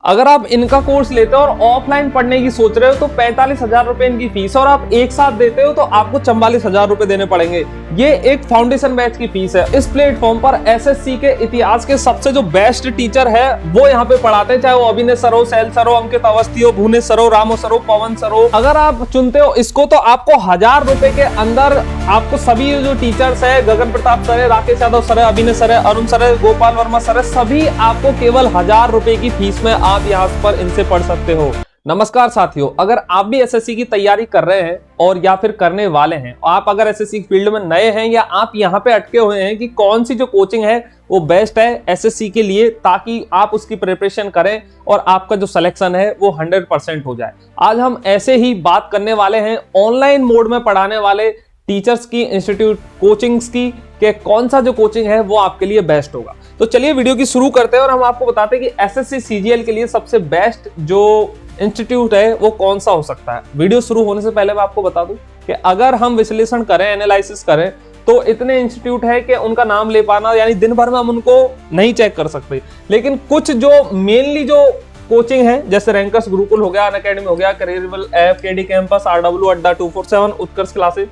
अगर आप इनका कोर्स लेते हो और ऑफलाइन पढ़ने की सोच रहे हो तो 45,000 रुपए इनकी फीस है, और आप एक साथ देते हो तो आपको 44,000 रुपए देने पड़ेंगे। ये एक फाउंडेशन बैच की फीस है। इस प्लेटफॉर्म पर एसएससी के इतिहास के सबसे जो बेस्ट टीचर है वो यहाँ पे पढ़ाते हैं, चाहे वो अभिनय सर हो, सैल सर हो, अंकित अवस्थी हो, भुवनेश सर हो, रामो सर हो, पवन सर हो। अगर आप चुनते हो इसको तो आपको 1,000 रुपए के अंदर आपको सभी जो टीचर्स है, गगन प्रताप सर है, राकेश यादव सर है, अभिनय सर है, अरुण सर है, गोपाल वर्मा सर है, सभी आपको केवल 1,000 रुपए की फीस में आप यहाँ पर इनसे पढ़ सकते हो। नमस्कार साथियों, अगर आप भी एसएससी की तैयारी कर रहे हैं और या फिर करने वाले हैं, आप अगर एसएससी फील्ड में नए हैं या आप यहाँ पे अटके हुए हैं कि कौन सी जो कोचिंग है वो बेस्ट है एसएससी के लिए, ताकि आप उसकी प्रिपरेशन करें और आपका जो सिलेक्शन है वो 100% हो जाए। आज हम ऐसे ही बात करने वाले हैं ऑनलाइन मोड में पढ़ाने वाले टीचर्स की, इंस्टीट्यूट कोचिंग्स की, कि कौन सा जो कोचिंग है वो आपके लिए बेस्ट होगा। तो चलिए वीडियो की शुरू करते हैं और हम आपको बताते हैं कि एसएससी सीजीएल के लिए सबसे बेस्ट जो इंस्टीट्यूट है वो कौन सा हो सकता है। वीडियो शुरू होने से पहले मैं आपको बता दूं कि अगर हम विश्लेषण करें, एनालिसिस करें, तो इतने इंस्टीट्यूट है कि उनका नाम ले पाना यानी दिन भर में हम उनको नहीं चेक कर सकते, लेकिन कुछ जो मेनली जो कोचिंग है जैसे रैंकर्स गुरुकुल हो गया, अनअकैडमी हो गया, करियरेबल ऐप, केडी कैंपस, आरडब्ल्यू अड्डा, 247, उत्कर्ष क्लासेस,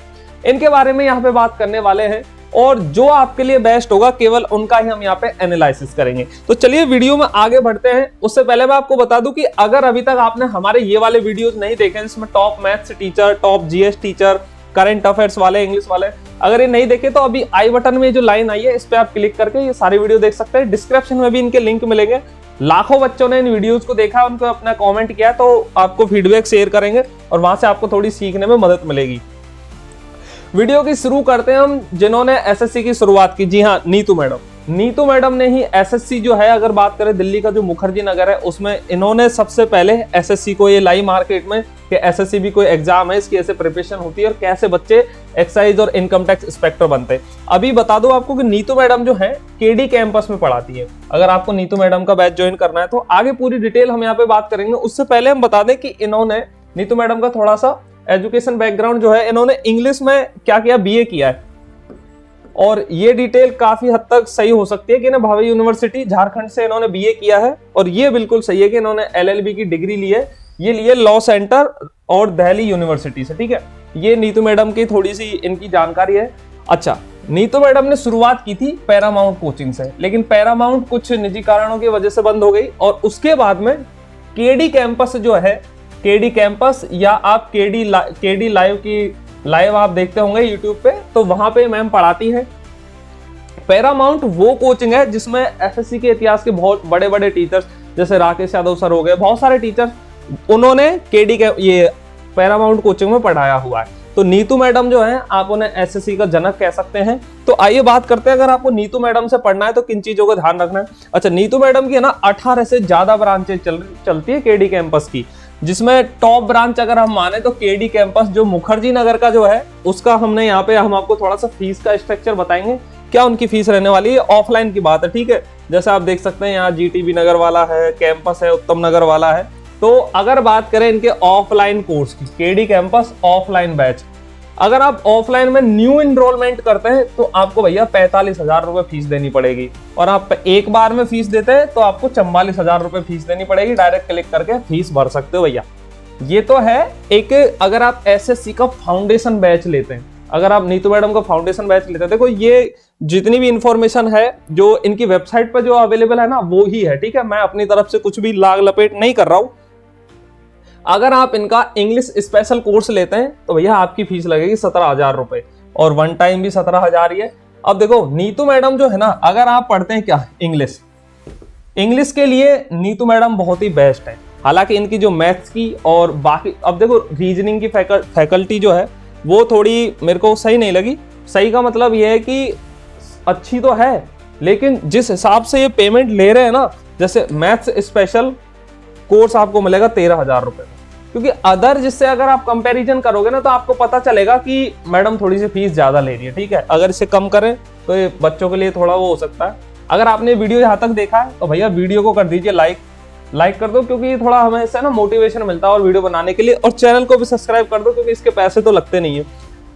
इनके बारे में यहाँ पे बात करने वाले हैं और जो आपके लिए बेस्ट होगा केवल उनका ही हम यहाँ पे एनालिसिस करेंगे। तो चलिए वीडियो में आगे बढ़ते हैं। उससे पहले मैं आपको बता दूं कि अगर अभी तक आपने हमारे ये वाले वीडियोस नहीं देखे जिसमें top maths teacher, top GS teacher, current affairs वाले, इंग्लिश वाले, अगर ये नहीं देखे तो अभी आई बटन में जो लाइन आई है इस पे आप क्लिक करके ये सारी वीडियो देख सकते हैं। डिस्क्रिप्शन में भी इनके लिंक मिलेंगे। लाखों बच्चों ने इन वीडियोस को देखा, उनको अपना कमेंट किया, तो आपको फीडबैक शेयर करेंगे और वहां से आपको थोड़ी सीखने में मदद मिलेगी। वीडियो की शुरू करते हैं हम जिन्होंने एसएससी की शुरुआत की। जी हाँ, नीतू मैडम ने ही एसएससी जो है, अगर बात करें दिल्ली का जो मुखर्जी नगर है उसमें इन्होंने सबसे पहले एसएससी को ये लाई मार्केट में कि एसएससी भी कोई एग्जाम है, इसकी ऐसे प्रिपरेशन होती है और कैसे बच्चे एक्साइज और इनकम टैक्स इंस्पेक्टर बनते हैं। अभी बता दो आपको कि नीतू मैडम जो है केडी कैंपस में पढ़ाती है। अगर आपको नीतू मैडम का बैच ज्वाइन करना है तो आगे पूरी डिटेल हम यहाँ पे बात करेंगे। उससे पहले हम बता दें कि इन्होंने, नीतू मैडम का थोड़ा सा एजुकेशन बैकग्राउंड जो है, इन्होंने इंग्लिश में क्या किया, बीए किया है, और ये डिटेल काफी हद तक सही हो सकती है कि ना भावे यूनिवर्सिटी झारखंड से इन्होंने बीए किया है, और ये बिल्कुल सही है कि इन्होंने एलएलबी की डिग्री ली है, ये लिए लॉ सेंटर और दिल्ली यूनिवर्सिटी से। ठीक है, ये नीतू मैडम की थोड़ी सी इनकी जानकारी है। अच्छा, नीतू मैडम ने शुरुआत की थी पैरामाउंट कोचिंग से, लेकिन पैरामाउंट कुछ निजी कारणों की वजह से बंद हो गई, और उसके बाद में केडी कैंपस जो है, केडी कैंपस या आप केडी लाइव की लाइव आप देखते होंगे यूट्यूब पे, तो वहां पे मैम पढ़ाती है। पैरामाउंट वो कोचिंग है जिसमें एसएससी के इतिहास के बहुत बड़े बड़े टीचर्स जैसे राकेश यादव सर हो गए, बहुत सारे टीचर्स उन्होंने केडी के ये पैरामाउंट कोचिंग में पढ़ाया हुआ है। तो नीतू मैडम जो है, आप उन्हें एसएससी का जनक कह सकते हैं। तो आइए बात करते हैं, अगर आपको नीतू मैडम से पढ़ना है तो किन चीजों का ध्यान रखना है। अच्छा, नीतू मैडम की है ना 18 से ज्यादा ब्रांचेज चलती है केडी कैंपस की, जिसमें टॉप ब्रांच अगर हम माने तो केडी कैंपस जो मुखर्जी नगर का जो है उसका हमने यहाँ पे, हम आपको थोड़ा सा फीस का स्ट्रक्चर बताएंगे, क्या उनकी फीस रहने वाली है। ऑफलाइन की बात है, ठीक है, जैसे आप देख सकते हैं यहाँ जीटीबी नगर वाला है, कैंपस है, उत्तम नगर वाला है। तो अगर बात करें इनके ऑफलाइन कोर्स की, केडी कैंपस ऑफलाइन बैच, अगर आप ऑफलाइन में न्यू इनरोलमेंट करते हैं तो आपको भैया 45,000 रुपए फीस देनी पड़ेगी, और आप एक बार में फीस देते हैं तो आपको 44,000 रुपए फीस देनी पड़ेगी। डायरेक्ट क्लिक करके फीस भर सकते हो भैया। ये तो है एक, अगर आप एसएससी का फाउंडेशन बैच लेते हैं, अगर आप नीतू मैडम का फाउंडेशन बैच लेते हैं, देखो ये जितनी भी इंफॉर्मेशन है जो इनकी वेबसाइट पर जो अवेलेबल है ना वो ही है। ठीक है, मैं अपनी तरफ से कुछ भी लाग लपेट नहीं कर रहा हूं। अगर आप इनका इंग्लिश स्पेशल कोर्स लेते हैं तो भैया आपकी फीस लगेगी 17,000 रुपए, और वन टाइम भी 17,000 ही है। अब देखो नीतू मैडम जो है ना, अगर आप पढ़ते हैं क्या इंग्लिश के लिए नीतू मैडम बहुत ही बेस्ट है। हालांकि इनकी जो मैथ्स की और बाकी, अब देखो रीजनिंग की फैकल्टी जो है वो थोड़ी मेरे को सही नहीं लगी। सही का मतलब ये है कि अच्छी तो है, लेकिन जिस हिसाब से ये पेमेंट ले रहे हैं ना, जैसे मैथ्स स्पेशल कोर्स आपको मिलेगा 13,000 रुपए, क्योंकि अदर जिससे अगर आप कंपैरिजन करोगे ना तो आपको पता चलेगा कि मैडम थोड़ी सी फीस ज्यादा ले रही है। ठीक है, अगर इसे कम करें तो ये बच्चों के लिए थोड़ा वो हो सकता है। अगर आपने वीडियो यहाँ तक देखा है तो भैया वीडियो को कर दीजिए लाइक कर दो, क्योंकि ये थोड़ा हमें इससे ना मोटिवेशन मिलता है और वीडियो बनाने के लिए, और चैनल को भी सब्सक्राइब कर दो क्योंकि इसके पैसे तो लगते नहीं है।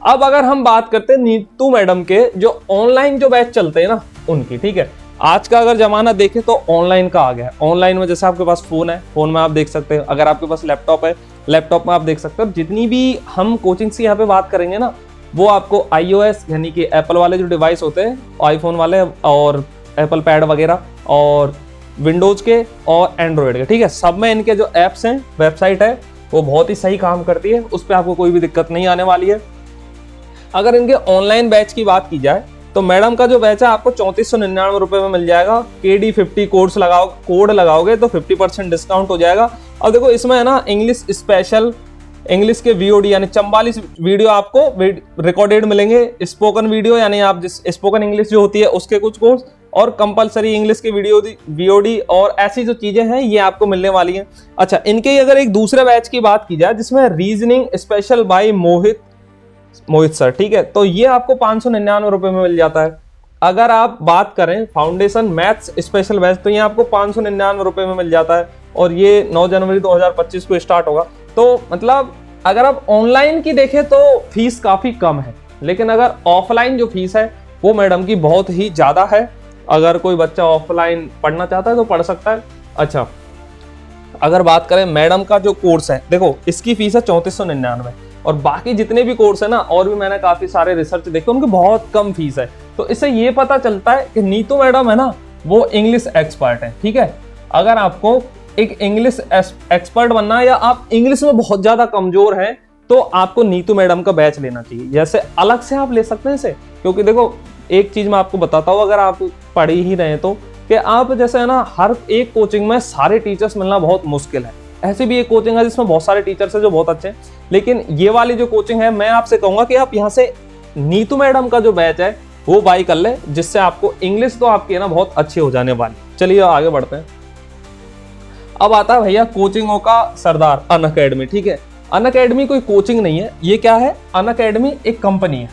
अब अगर हम बात करते हैं नीतू मैडम के जो ऑनलाइन जो बैच चलते हैं ना उनकी, ठीक है, आज का अगर जमाना देखें तो ऑनलाइन का आ गया है। ऑनलाइन में जैसे आपके पास फोन है, फोन में आप देख सकते हैं, अगर आपके पास लैपटॉप है, लैपटॉप में आप देख सकते हो। जितनी भी हम कोचिंग्स की यहाँ पे बात करेंगे ना, वो आपको iOS यानी कि एप्पल वाले जो डिवाइस होते हैं, आईफोन वाले और एप्पल पैड वगैरह, और विंडोज के और एंड्रॉयड के, ठीक है, सब में इनके जो एप्स हैं, वेबसाइट है, वो बहुत ही सही काम करती है। उस पर आपको कोई भी दिक्कत नहीं आने वाली है। अगर इनके ऑनलाइन बैच की बात की जाए तो मैडम का जो बैच है आपको 3499 रुपए में मिल जाएगा। KD50 कोड लगाओगे तो 50% डिस्काउंट हो जाएगा। अब देखो इसमें है ना इंग्लिश स्पेशल, इंग्लिश के VOD यानी 44 वीडियो आपको रिकॉर्डेड मिलेंगे, स्पोकन वीडियो यानी आप जिस स्पोकन इंग्लिश जो होती है उसके कुछ कोर्स, और कंपलसरी इंग्लिश के VOD और ऐसी जो चीजें हैं ये आपको मिलने वाली हैं। अच्छा, इनके अगर एक दूसरे बैच की बात की जाए जिसमें रीजनिंग स्पेशल बाय मोहित सर, ठीक है, तो ये आपको 599 रुपए में मिल जाता है। अगर आप बात करें फाउंडेशन मैथ्स स्पेशल बैच तो ये आपको 599 रुपए में मिल जाता है, और ये 9 जनवरी 2025 को स्टार्ट होगा। तो मतलब अगर आप ऑनलाइन की देखें तो फीस काफी कम है, लेकिन अगर ऑफलाइन जो फीस है वो मैडम की बहुत ही ज्यादा है। अगर कोई बच्चा ऑफलाइन पढ़ना चाहता है तो पढ़ सकता है। अच्छा, अगर बात करें मैडम का जो कोर्स है, देखो इसकी फीस है 3499, और बाकी जितने भी कोर्स है ना, और भी मैंने काफी सारे रिसर्च देखे, उनकी बहुत कम फीस है। तो इससे ये पता चलता है कि नीतू मैडम है ना, वो इंग्लिश एक्सपर्ट है, ठीक है। अगर आपको एक इंग्लिश एक्सपर्ट बनना है या आप इंग्लिश में बहुत ज्यादा कमजोर हैं, तो आपको नीतू मैडम का बैच लेना चाहिए। जैसे अलग से आप ले सकते हैं इसे, क्योंकि देखो एक चीज मैं आपको बताता हूँ, अगर आप पढ़ ही रहे तो, कि आप जैसे है ना हर एक कोचिंग में सारे टीचर्स मिलना बहुत मुश्किल है। ऐसे भी एक कोचिंग है जिसमें बहुत सारे टीचर्स हैं जो बहुत अच्छे हैं, लेकिन ये वाली जो कोचिंग है, मैं आपसे कहूंगा कि आप यहाँ से नीतू मैडम का जो बैच है वो बाई कर ले, जिससे आपको इंग्लिश तो आपकी है ना बहुत अच्छी हो जाने वाली। चलिए आगे बढ़ते हैं। अब आता है भैया कोचिंगों का सरदार अनअकैडमी, ठीक है। अनअकैडमी कोई कोचिंग नहीं है, ये क्या है, अनअकैडमी एक कंपनी है।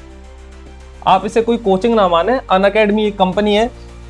आप इसे कोई कोचिंग ना माने, अनअकैडमी एक कंपनी है।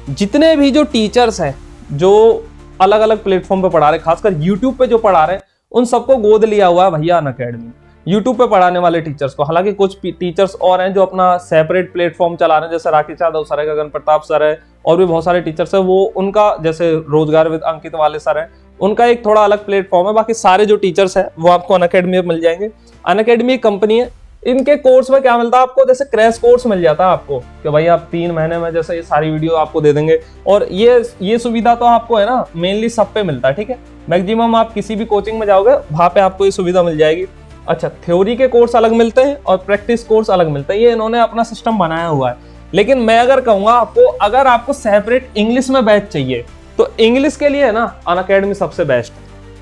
जितने भी जो टीचर्स हैं जो अलग अलग प्लेटफॉर्म पे पढ़ा रहे, खासकर यूट्यूब पे जो पढ़ा रहे, उन सबको गोद लिया हुआ है भैया अनअकैडमी, यूट्यूब पे पढ़ाने वाले टीचर्स को। हालांकि कुछ टीचर्स और हैं जो अपना सेपरेट प्लेटफॉर्म चला रहे हैं, जैसे राकेश यादव सर है, गगन प्रताप सर है, और भी बहुत सारे टीचर्स है। वो उनका जैसे रोजगार विद अंकित वाले सर है, उनका एक थोड़ा अलग प्लेटफॉर्म है। बाकी सारे जो टीचर्स हैं वो आपको अनअकैडमी में मिल जाएंगे। अनअकैडमी एक कंपनी है। इनके कोर्स में क्या मिलता है आपको, जैसे क्रैश कोर्स मिल जाता है आपको कि भाई आप 3 महीने में जैसे ये सारी वीडियो आपको दे देंगे, और ये सुविधा तो आपको है ना मेनली सब पे मिलता है, ठीक है। मैक्सिमम आप किसी भी कोचिंग में जाओगे वहां पे आपको ये सुविधा मिल जाएगी। अच्छा, थ्योरी के कोर्स अलग मिलते हैं और प्रैक्टिस कोर्स अलग मिलते हैं, ये इन्होंने अपना सिस्टम बनाया हुआ है। लेकिन मैं अगर कहूंगा आपको, अगर आपको सेपरेट इंग्लिश में बैच चाहिए तो इंग्लिश के लिए है ना अनअकैडमी सबसे बेस्ट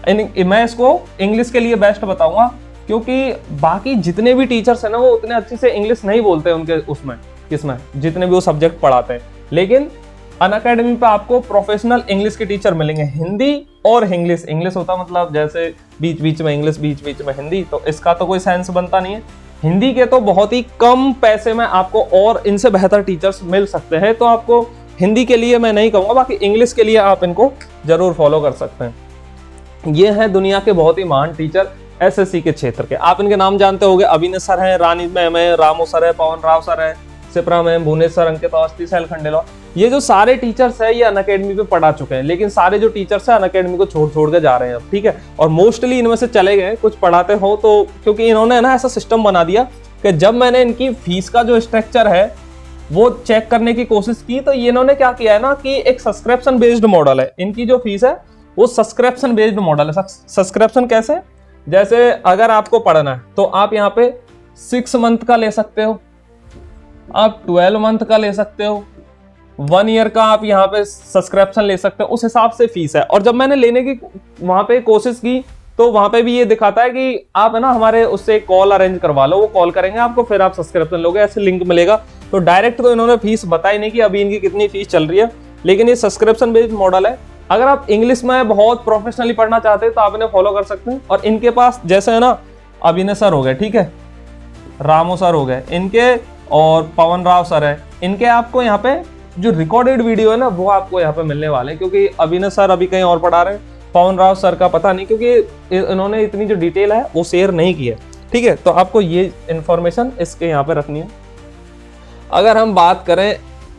है। मैं इसको इंग्लिश के लिए बेस्ट बताऊंगा, क्योंकि बाकी जितने भी टीचर्स हैं ना वो उतने अच्छे से इंग्लिश नहीं बोलते उनके उसमें किसमें जितने भी वो सब्जेक्ट पढ़ाते हैं। लेकिन अनअकैडमी पे आपको प्रोफेशनल इंग्लिश के टीचर मिलेंगे, हिंदी और इंग्लिश। इंग्लिश होता मतलब जैसे बीच बीच में इंग्लिश, बीच बीच में हिंदी, तो इसका तो कोई सेंस बनता नहीं है। हिंदी के तो बहुत ही कम पैसे में आपको और इनसे बेहतर टीचर्स मिल सकते हैं, तो आपको हिंदी के लिए मैं नहीं कहूँगा, बाकी इंग्लिश के लिए आप इनको जरूर फॉलो कर सकते हैं। ये हैं दुनिया के बहुत ही महान टीचर SSC के क्षेत्र के। आप इनके नाम जानते होंगे, अभिनय सर हैं, रानी मैम है, रामो सर है, पवन राव सर है, सिप्रा मैम, भुवनेश्वर, अंकित अवस्थी, सैल खंडेलवा। ये जो सारे टीचर्स हैं ये अनअकैडमी पे पढ़ा चुके हैं, लेकिन सारे जो टीचर्स हैं अनअकैडमी को छोड़ के जा रहे हैं अब, ठीक है। और मोस्टली इनमें से चले गए कुछ पढ़ाते हो तो, क्योंकि इन्होंने ना ऐसा सिस्टम बना दिया कि जब मैंने इनकी फीस का जो स्ट्रक्चर है वो चेक करने की कोशिश की, तो ये इन्होंने क्या किया है ना कि एक सब्सक्रिप्शन बेस्ड मॉडल है। इनकी जो फीस है वो सब्सक्रिप्शन बेस्ड मॉडल है। सब्सक्रिप्शन कैसे, जैसे अगर आपको पढ़ना है तो आप यहाँ पे 6 मंथ का ले सकते हो, आप 12 मंथ का ले सकते हो, 1 ईयर का आप यहाँ पे सब्सक्रिप्शन ले सकते हो, उस हिसाब से फीस है। और जब मैंने लेने की वहां पे कोशिश की तो वहां पे भी ये दिखाता है कि आप है ना हमारे उससे कॉल अरेंज करवा लो, वो कॉल करेंगे आपको, फिर आप सब्सक्रिप्शन लोगे, ऐसे लिंक मिलेगा। तो डायरेक्ट तो इन्होंने फीस बताई नहीं कि अभी इनकी कितनी फीस चल रही है, लेकिन ये सब्सक्रिप्शन बेस्ड मॉडल है। अगर आप इंग्लिश में बहुत प्रोफेशनली पढ़ना चाहते हैं तो आप इन्हें फॉलो कर सकते हैं। और इनके पास जैसे है ना अभिनय सर हो गए, ठीक है, रामो सर हो गए इनके, और पवन राव सर है इनके, आपको यहाँ पे जो रिकॉर्डेड वीडियो है ना वो आपको यहाँ पे मिलने वाले हैं, क्योंकि अभिनय सर अभी कहीं और पढ़ा रहे हैं, पवन राव सर का पता नहीं, क्योंकि इन्होंने इतनी जो डिटेल है वो शेयर नहीं की है, ठीक है। तो आपको ये इंफॉर्मेशन इसके यहाँ पे रखनी है। अगर हम बात करें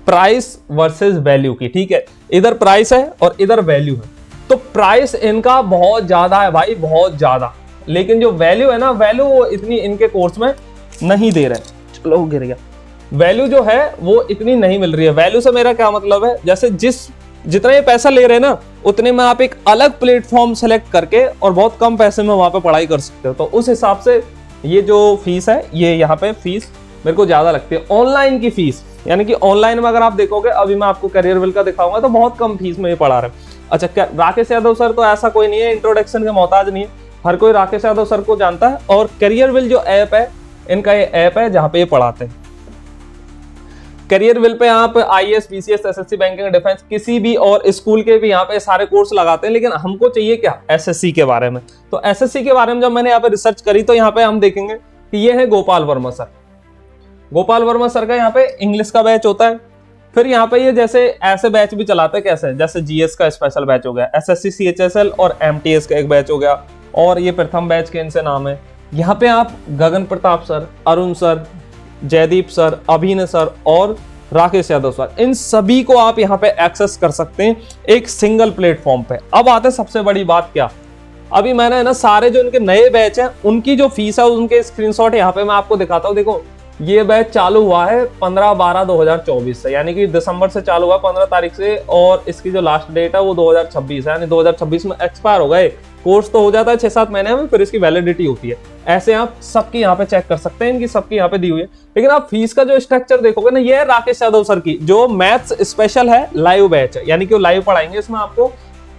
प्राइस वर्सेस वैल्यू की, ठीक है। इधर प्राइस है और इधर वैल्यू है, तो प्राइस इनका बहुत ज्यादा है भाई, बहुत ज्यादा, लेकिन जो वैल्यू है ना, वैल्यू वो इतनी इनके कोर्स में नहीं दे रहे। चलो गिर गया। वैल्यू जो है वो इतनी नहीं मिल रही है। वैल्यू से मेरा क्या मतलब है, जैसे जितना ये पैसा ले रहे हैं ना, उतने में आप एक अलग प्लेटफॉर्म सेलेक्ट करके और बहुत कम पैसे में वहां पे पढ़ाई कर सकते हो। तो उस हिसाब से ये जो फीस है, ये यहाँ पे फीस मेरे को ज्यादा लगती है। ऑनलाइन की फीस, यानी कि ऑनलाइन में अगर आप देखोगे, अभी मैं आपको करियरविल का दिखाऊंगा, तो बहुत कम फीस में ये पढ़ा रहे हैं। अच्छा, राकेश यादव सर तो ऐसा कोई नहीं है, इंट्रोडक्शन के मोहताज नहीं है, हर कोई राकेश यादव सर को जानता है। और करियरविल जो ऐप है, इनका ये ऐप है जहां पे ये पढ़ाते हैं। करियरविल पे आप IAS, PCS, SSC, banking, defence, किसी भी और स्कूल के भी यहाँ पे सारे कोर्स लगाते हैं, लेकिन हमको चाहिए क्या, SSC के बारे में। तो SSC के बारे में जब मैंने यहाँ पे रिसर्च करी, तो यहाँ पे हम देखेंगे कि ये है गोपाल वर्मा सर। गोपाल वर्मा सर का यहाँ पे इंग्लिश का बैच होता है। फिर यहाँ पे ये जैसे ऐसे बैच भी चलाते हैं, कैसे, जैसे GS का स्पेशल बैच हो गया, SSC, CHSL और MTS का एक बैच हो गया, और ये प्रथम बैच के इनसे नाम है। यहाँ पे आप Gagan Pratap sir, Arun sir, Jaideep sir, Abhinay sir और राकेश यादव सर, इन सभी को आप यहाँ पे एक्सेस कर सकते हैं एक सिंगल प्लेटफॉर्म पे। अब आते हैं सबसे बड़ी बात, क्या, अभी मैंने ना सारे जो इनके नए बैच हैं उनकी जो फीस है उनके स्क्रीनशॉट यहाँ पे मैं आपको दिखाता हूँ। देखो, ये बैच चालू हुआ है 15/12/2024 से, यानी कि दिसंबर से चालू हुआ 15 तारीख से, और इसकी जो लास्ट डेट है वो 2026 है, यानी 2026 में एक्सपायर हो गए। कोर्स तो हो जाता है 6-7 महीने में, फिर इसकी वैलिडिटी होती है। ऐसे आप सबकी यहाँ पे चेक कर सकते हैं, इनकी सबकी यहाँ पे दी हुई है। लेकिन आप फीस का जो स्ट्रक्चर देखोगे ना, ये है राकेश यादव सर की, जो मैथ्स स्पेशल है, लाइव बैच है, यानी कि वो लाइव पढ़ाएंगे। इसमें आपको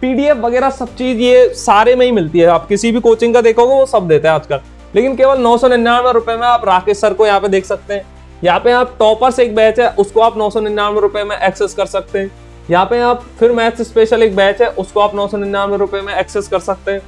PDF वगैरह सब चीज ये सारे में ही मिलती है। आप किसी भी कोचिंग का देखोगे वो सब देते हैं आजकल, लेकिन केवल 999 रुपए में आप राकेश सर को यहाँ पे देख सकते हैं। यहाँ पे आप टॉपर्स एक बैच है, उसको आप 999 रुपए में एक्सेस कर सकते हैं। यहाँ पे आप फिर मैथ्स स्पेशल एक बैच है, उसको आप 999 रुपए में एक्सेस कर सकते हैं।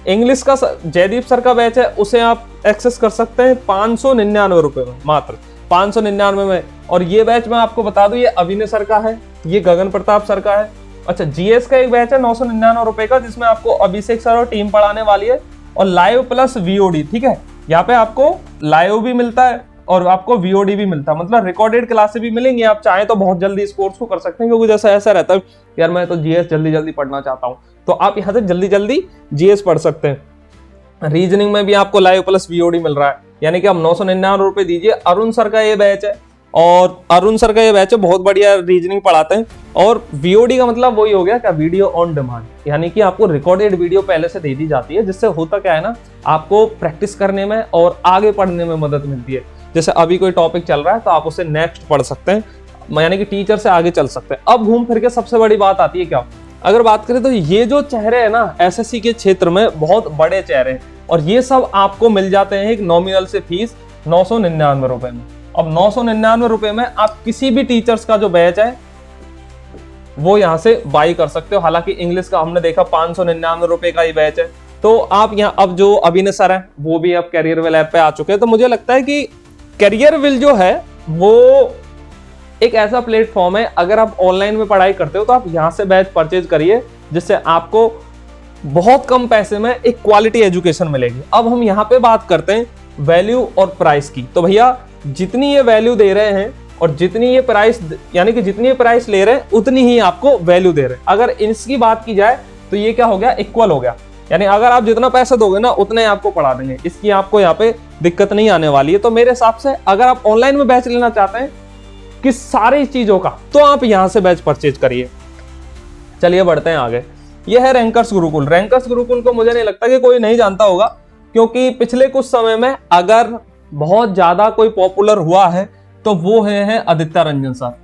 इंग्लिश का जयदीप सर का बैच है, उसे आप एक्सेस कर सकते हैं 599 रुपए में, मात्र 599 में। और ये बैच मैं आपको बता दूं, ये अभिनय सर का है, ये गगन प्रताप सर का है। अच्छा, GS का एक बैच है 999 रुपए का, जिसमें आपको अभिषेक सर और टीम पढ़ाने वाली है, और लाइव प्लस VOD, ठीक है। यहाँ पे आपको लाइव भी मिलता है और आपको VOD भी मिलता है, मतलब रिकॉर्डेड क्लासेस भी मिलेंगी। आप चाहें तो बहुत जल्दी इस कोर्स को कर सकते हैं, क्योंकि जैसा ऐसा रहता है यार मैं तो GS जल्दी जल्दी पढ़ना चाहता हूँ, तो आप यहाँ से जल्दी जल्दी GS पढ़ सकते हैं। रीजनिंग में भी आपको लाइव प्लस VOD मिल रहा है, यानी कि आप 999 रुपए दीजिए। अरुण सर का ये बैच है, और अरुण सर का ये बैच है, बहुत बढ़िया रीजनिंग पढ़ाते हैं। और VOD का मतलब वही हो गया क्या, वीडियो ऑन डिमांड, यानी कि आपको रिकॉर्डेड वीडियो पहले से दे दी जाती है, जिससे होता क्या है ना, आपको प्रैक्टिस करने में और आगे पढ़ने में मदद मिलती है। जैसे अभी कोई टॉपिक चल रहा है तो आप उसे नेक्स्ट पढ़ सकते हैं, यानी कि टीचर से आगे चल सकते हैं। अब घूम फिर के सबसे बड़ी बात आती है क्या, अगर बात करें तो ये जो चेहरे हैं ना SSC के क्षेत्र में, बहुत बड़े चेहरे हैं, और ये सब आपको मिल जाते हैं एक नॉमिनल से फीस 999 रुपए में। अब 999 रुपए में आप किसी भी टीचर्स का जो बैच है वो यहाँ से बाई कर सकते हो। हालांकि इंग्लिश का हमने देखा 599 रुपए का ही बैच है। तो आप यहाँ, अब जो अभिनय सर है वो भी अब करियरविल ऐप पे आ चुके हैं, तो मुझे लगता है कि करियरविल जो है वो एक ऐसा प्लेटफॉर्म है, अगर आप ऑनलाइन में पढ़ाई करते हो तो आप यहाँ से बैच परचेज करिए, जिससे आपको बहुत कम पैसे में एक क्वालिटी एजुकेशन मिलेगी। अब हम यहाँ पे बात करते हैं वैल्यू और प्राइस की। तो भैया, जितनी ये वैल्यू दे रहे हैं और जितनी ये प्राइस, यानी कि जितनी ये प्राइस ले रहे हैं उतनी ही आपको वैल्यू दे रहे हैं। अगर इसकी बात की जाए तो ये क्या हो गया, इक्वल हो गया, यानी अगर आप जितना पैसा दोगे ना उतने आपको पढ़ा देंगे, इसकी आपको यहाँ पे दिक्कत नहीं आने वाली है। तो मेरे हिसाब से अगर आप ऑनलाइन में बैच लेना चाहते हैं कि सारी चीजों का, तो आप यहाँ से बैच परचेज करिए। चलिए बढ़ते हैं आगे। ये है रैंकर्स गुरुकुल। रैंकर्स गुरुकुल को मुझे नहीं लगता कि कोई नहीं जानता होगा, क्योंकि पिछले कुछ समय में अगर बहुत ज्यादा कोई पॉपुलर हुआ है तो वो है आदित्य रंजन सर।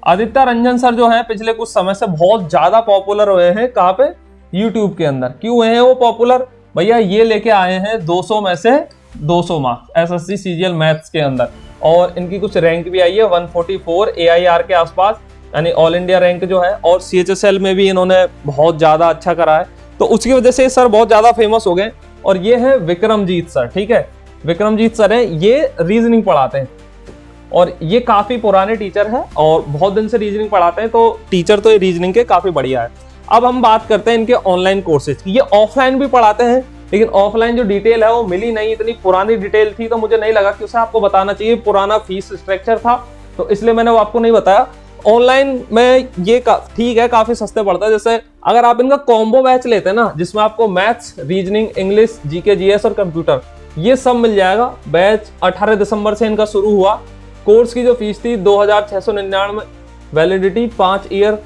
आदित्य रंजन सर जो है पिछले कुछ समय से बहुत ज्यादा पॉपुलर हुए हैं। कहाँ पे, यूट्यूब के अंदर। क्यों हुए हैं वो पॉपुलर, भैया ये लेके आए हैं 200 में से 200 मार्क्स SSC CGL मैथ्स के अंदर, और इनकी कुछ रैंक भी आई है 144 AIR के आसपास, यानी ऑल इंडिया रैंक जो है, और CHSL में भी इन्होंने बहुत ज्यादा अच्छा करा है, तो उसकी वजह से सर बहुत ज्यादा फेमस हो गए। और ये है विक्रमजीत सर, ठीक है, विक्रमजीत सर है, ये रीजनिंग पढ़ाते हैं, और ये काफी पुराने टीचर है और बहुत दिन से रीजनिंग पढ़ाते हैं, तो टीचर तो ये रीजनिंग के काफी बढ़िया है। अब हम बात करते हैं इनके ऑनलाइन कोर्सेज की। ये ऑफलाइन भी पढ़ाते हैं, लेकिन ऑफलाइन जो डिटेल है वो मिली नहीं, इतनी पुरानी डिटेल थी, तो मुझे नहीं लगा कि उसे आपको बताना चाहिए। पुराना फीस स्ट्रक्चर था, तो इसलिए मैंने वो आपको नहीं बताया। ऑनलाइन में ये ठीक है, काफी सस्ते पड़ता है। जैसे अगर आप इनका कॉम्बो बैच लेते हैं ना, जिसमें आपको maths, reasoning, English, GK, GS और कंप्यूटर ये सब मिल जाएगा। बैच 18 दिसंबर से इनका शुरू हुआ। कोर्स की जो फीस थी 2699, वैलिडिटी 5 ईयर,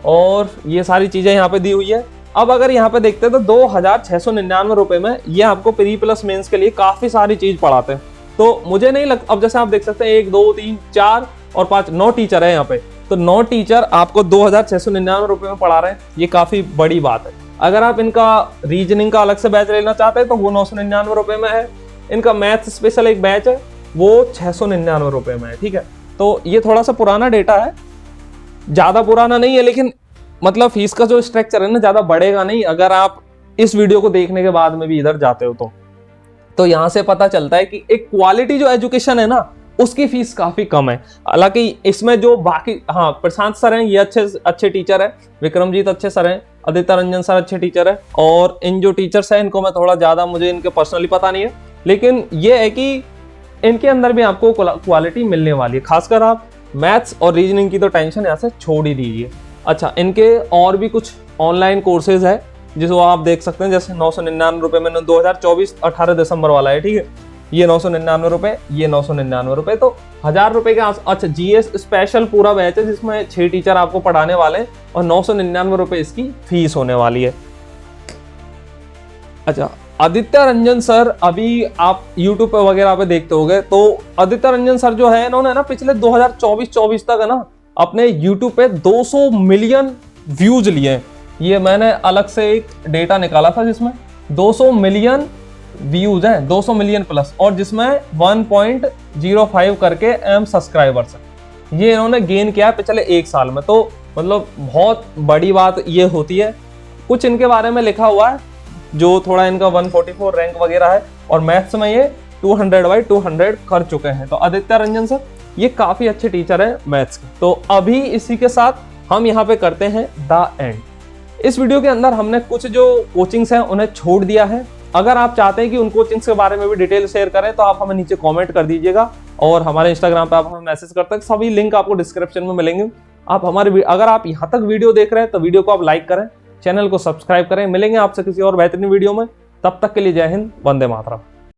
और ये सारी चीजें यहाँ पे दी हुई है। अब अगर यहाँ पे देखते हैं तो 2699 रुपए में ये आपको प्री प्लस मेंस के लिए काफी सारी चीज पढ़ाते हैं। तो मुझे नहीं लगता, अब जैसे आप देख सकते हैं 1 2 3 4 और 5 9 टीचर है यहाँ पे, तो 9 टीचर आपको 2699 रुपए में पढ़ा रहे हैं, ये काफी बड़ी बात है। अगर आप इनका रीजनिंग का अलग से बैच लेना चाहते हैं तो वो 999 रुपए में है। इनका मैथ स्पेशल एक बैच है वो 699 रुपए में है, ठीक है। तो ये थोड़ा सा पुराना डेटा है, ज्यादा पुराना नहीं है, लेकिन मतलब फीस का जो स्ट्रक्चर है ना ज्यादा बढ़ेगा नहीं अगर आप इस वीडियो को देखने के बाद में भी इधर जाते हो तो यहां से पता चलता है कि एक क्वालिटी जो एजुकेशन है ना उसकी फीस काफी कम है। हालांकि इसमें जो बाकी, हाँ, प्रशांत सर हैं, ये अच्छे टीचर है, विक्रमजीत अच्छे सर हैं, आदित्य रंजन सर अच्छे टीचर है, और इन जो टीचर्स हैं इनको मैं थोड़ा ज्यादा, मुझे इनके पर्सनली पता नहीं है, लेकिन ये है कि इनके अंदर भी आपको क्वालिटी मिलने वाली है। खासकर आप मैथ्स और रीजनिंग की तो टेंशन यहाँ से छोड़ ही दीजिए। अच्छा, इनके और भी कुछ ऑनलाइन कोर्सेज है जिसको आप देख सकते हैं, जैसे 999 रुपए में 2024 18 दिसंबर वाला है, ठीक है, ये 999 रुपए, ये 999 रुपए, तो 1000 रुपए के आस। अच्छा, जीएस स्पेशल पूरा बैच है जिसमें 6 टीचर आपको पढ़ाने वाले हैं और 999 रुपए इसकी फीस होने वाली है। अच्छा, आदित्य रंजन सर, अभी आप YouTube पे वगैरह पे देखते होंगे, तो आदित्य रंजन सर जो है इन्होंने ना पिछले 2024 तक है ना अपने YouTube पे 200 मिलियन व्यूज लिए। ये मैंने अलग से एक डेटा निकाला था जिसमें 200 मिलियन व्यूज हैं, 200 मिलियन प्लस, और जिसमें 1.05 करके एम सब्सक्राइबर्स हैं। ये इन्होंने गेन किया पिछले 1 साल में, तो मतलब बहुत बड़ी बात ये होती है। कुछ इनके बारे में लिखा हुआ है जो थोड़ा इनका 144 रैंक वगैरह है, और मैथ्स में ये 200/200 कर चुके हैं। तो आदित्य रंजन सर ये काफी अच्छे टीचर है मैथ्स के। तो अभी इसी के साथ हम यहाँ पे करते हैं द एंड। इस वीडियो के अंदर हमने कुछ जो कोचिंग्स हैं उन्हें छोड़ दिया है। अगर आप चाहते हैं कि उन कोचिंग्स के बारे में भी डिटेल शेयर करें तो आप हमें नीचे कमेंट कर दीजिएगा, और हमारे इंस्टाग्राम पे आप हमें मैसेज करते हैं, सभी लिंक आपको डिस्क्रिप्शन में मिलेंगे। आप अगर आप यहाँ तक वीडियो देख रहे हैं तो वीडियो को आप लाइक करें, चैनल को सब्सक्राइब करें। मिलेंगे आपसे किसी और बेहतरीन वीडियो में, तब तक के लिए जय हिंद, वंदे मातरम।